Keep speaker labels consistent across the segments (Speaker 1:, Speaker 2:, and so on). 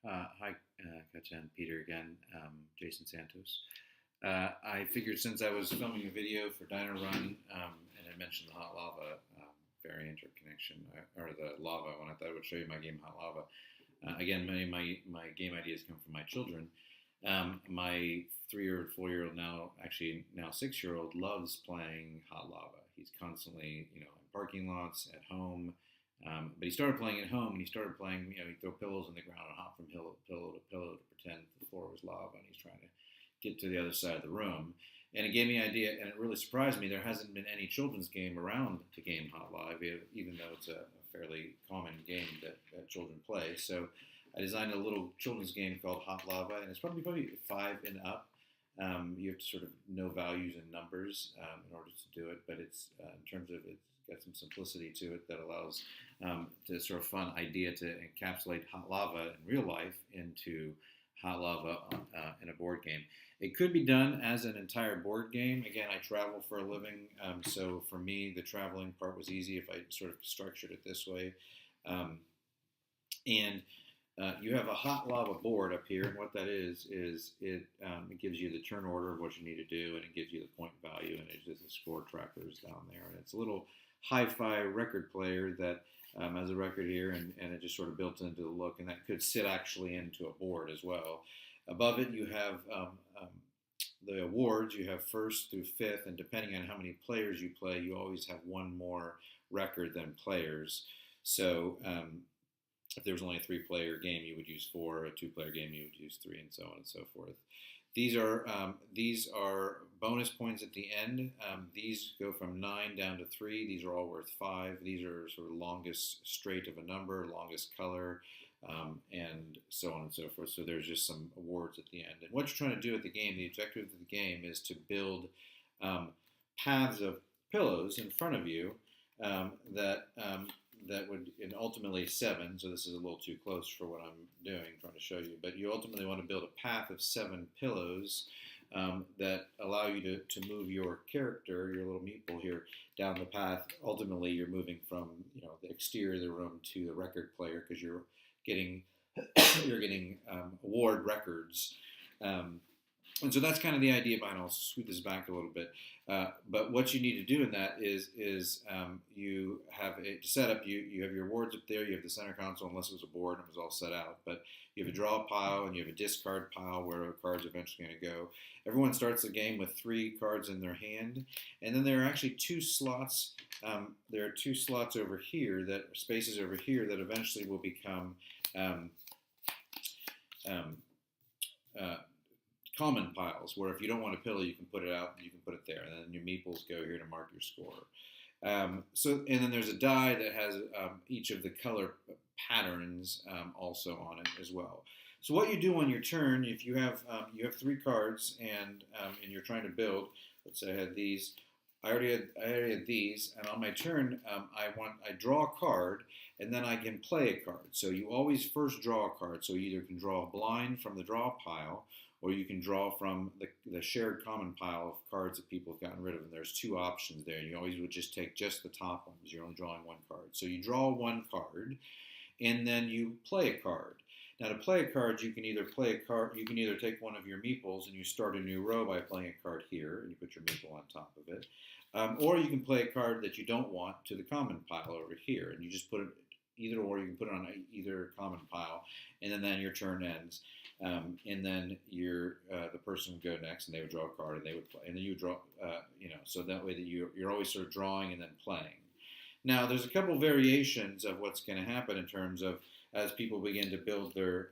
Speaker 1: Hi, Katja and Peter again. Jason Santos. I figured since I was filming a video for Dino Run and I mentioned the HotLava variant or connection, or the lava one, I thought I would show you my game HotLava. Again, many of my game ideas come from my children. My 3-year-old, 4-year-old, now 6-year-old loves playing HotLava. He's constantly, in parking lots, at home, but he started playing at home, and he started playing, he'd throw pillows on the ground and hop from pillow to pillow to pretend the floor was lava, and he's trying to get to the other side of the room. And it gave me an idea, and it really surprised me. There hasn't been any children's game around to game HotLava, even though it's a fairly common game that children play. So I designed a little children's game called HotLava, and it's probably 5 and up. You have to sort of know values and numbers in order to do it, but it's in terms of it's got some simplicity to it that allows to sort of fun idea to encapsulate HotLava in real life into HotLava in a board game. It could be done as an entire board game. Again, I travel for a living, so for me, the traveling part was easy if I sort of structured it this way. And you have a HotLava board up here, and what that is it gives you the turn order of what you need to do, and it gives you the point value, and it's just the score trackers down there. And it's a little hi-fi record player that has a record here, and it just sort of built into the look, and that could sit actually into a board as well. Above it, you have the awards. You have first through fifth, and depending on how many players you play, you always have one more record than players. So if there was only a 3-player game, you would use 4. A 2-player game, you would use 3, and so on and so forth. These are bonus points at the end. These go from 9 down to 3. These are all worth 5. These are sort of longest straight of a number, longest color, and so on and so forth. So there's just some awards at the end. And what you're trying to do at the game, the objective of the game is to build paths of pillows in front of you that would, and ultimately 7, so this is a little too close for what I'm doing, trying to show you, but you ultimately want to build a path of 7 pillows that allow you to move your character, your little meeple here, down the path. Ultimately, you're moving from the exterior of the room to the record player because you're getting award records. And so that's kind of the idea behind it. I'll scoot this back a little bit. But what you need to do in that is you have a setup. You have your awards up there. You have the center console, unless it was a board and it was all set out. But you have a draw pile and you have a discard pile where a card's eventually going to go. Everyone starts the game with 3 cards in their hand, and then there are actually 2 slots. There are 2 slots over here spaces over here that eventually will become common piles, where if you don't want a pillow, you can put it out, you can put it there, and then your meeples go here to mark your score. And then there's a die that has each of the color patterns also on it as well. So what you do on your turn, if you have 3 cards and you're trying to build, let's say I had these. I already had these, and on my turn, I draw a card, and then I can play a card. So you always first draw a card. So you either can draw a blind from the draw pile, or you can draw from the shared common pile of cards that people have gotten rid of. And there's 2 options there. And you always would just take just the top ones. You're only drawing 1 card. So you draw 1 card, and then you play a card. Now, to play a card, you can either take one of your meeples and you start a new row by playing a card here, and you put your meeple on top of it. Or you can play a card that you don't want to the common pile over here, and you just put it either or. You can put it on either common pile, and then your turn ends. And then the person would go next, and they would draw a card, and they would play, and then you draw, so that way that you're always sort of drawing and then playing. Now, there's a couple variations of what's going to happen in terms of as people begin to build their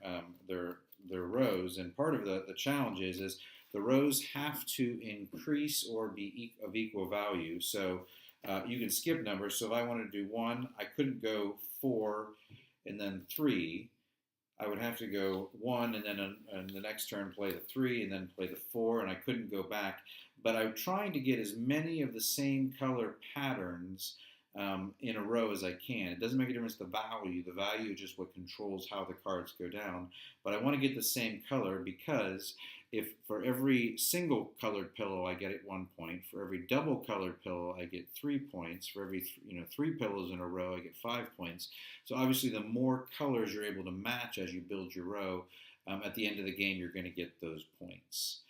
Speaker 1: rows, and part of the challenge is the rows have to increase or be of equal value. So you can skip numbers. So if I wanted to do 1, I couldn't go 4 and then 3. I would have to go 1 and then on the next turn play the 3 and then play the 4, and I couldn't go back. But I'm trying to get as many of the same color patterns in a row as I can. It doesn't make a difference the value. The value is just what controls how the cards go down. But I want to get the same color because if for every single colored pillow I get it 1 point, for every double colored pillow I get 3 points, for every 3 pillows in a row I get 5 points. So obviously the more colors you're able to match as you build your row, at the end of the game you're going to get those points.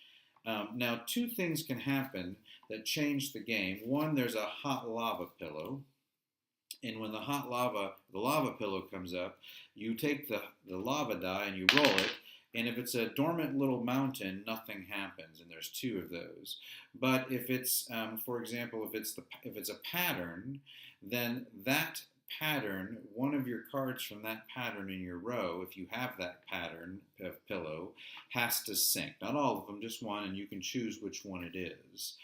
Speaker 1: Now, two things can happen that change the game. One, there's a hot lava pillow. And when the lava pillow comes up, you take the lava die and you roll it. And if it's a dormant little mountain, nothing happens. And there's 2 of those. But if it's, for example, if it's a pattern, then that pattern, one of your cards from that pattern in your row, if you have that pattern of pillow, has to sink. Not all of them, just one, and you can choose which one it is.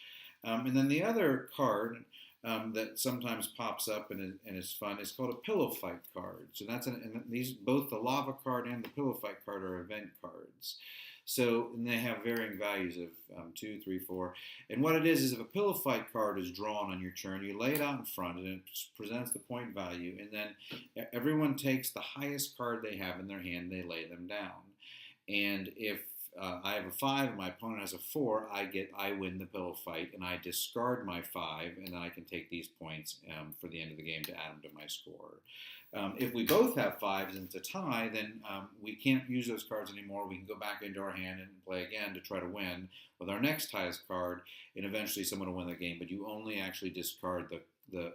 Speaker 1: And then the other card that sometimes pops up and is fun is called a pillow fight card. So and these, both the lava card and the pillow fight card, are event cards. So and they have varying values of 2, 3, 4. And what it is if a pillow fight card is drawn on your turn, you lay it out in front and it presents the point value. And then everyone takes the highest card they have in their hand, they lay them down. And if I have a 5 and my opponent has a 4, I win the pillow fight, and I discard my 5, and then I can take these points for the end of the game to add them to my score. If we both have 5s and it's a tie, then we can't use those cards anymore. We can go back into our hand and play again to try to win with our next highest card, and eventually someone will win the game. But you only actually discard the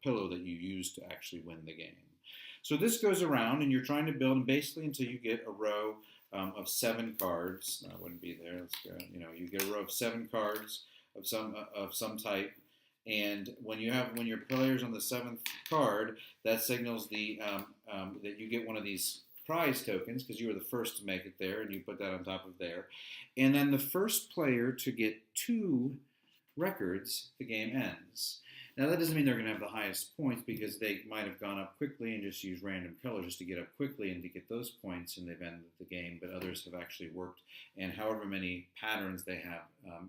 Speaker 1: pillow that you used to actually win the game. So this goes around, and you're trying to build, basically until you get a row of 7 cards. No, I wouldn't be there. Let's go. You get a row of 7 cards of some type, and when your player's on the 7th card, that signals that you get one of these prize tokens because you were the first to make it there, and you put that on top of there. And then the first player to get 2 records, the game ends. Now, that doesn't mean they're going to have the highest points because they might have gone up quickly and just used random colors just to get up quickly and to get those points, and they've ended the game. But others have actually worked, and however many patterns they have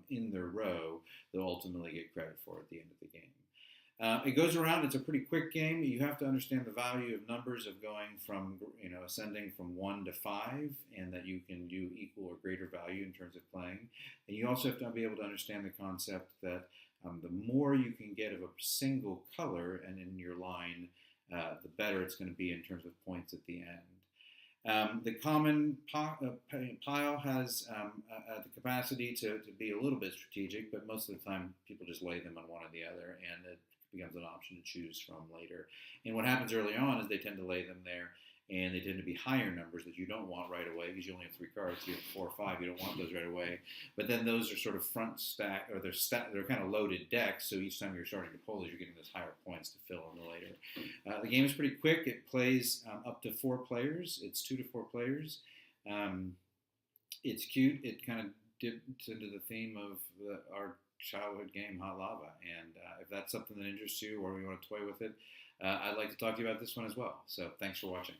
Speaker 1: in their row, they'll ultimately get credit for at the end of the game. It goes around. It's a pretty quick game. You have to understand the value of numbers of going from, ascending from 1 to 5, and that you can do equal or greater value in terms of playing. And you also have to be able to understand the concept that the more you can get of a single color and in your line, the better it's going to be in terms of points at the end. The common pile has the capacity to be a little bit strategic, but most of the time people just lay them on one or the other, and it becomes an option to choose from later. And what happens early on is they tend to lay them there, and they tend to be higher numbers that you don't want right away because you only have 3 cards. You have 4 or 5. You don't want those right away. But then those are sort of front stack, or they're kind of loaded decks. So each time you're starting to pull those, you're getting those higher points to fill in the later. The game is pretty quick. It plays up to 4 players. It's 2 to 4 players. It's cute. It kind of dips into the theme of our childhood game, HotLava. And if that's something that interests you or you want to toy with it, I'd like to talk to you about this one as well. So thanks for watching.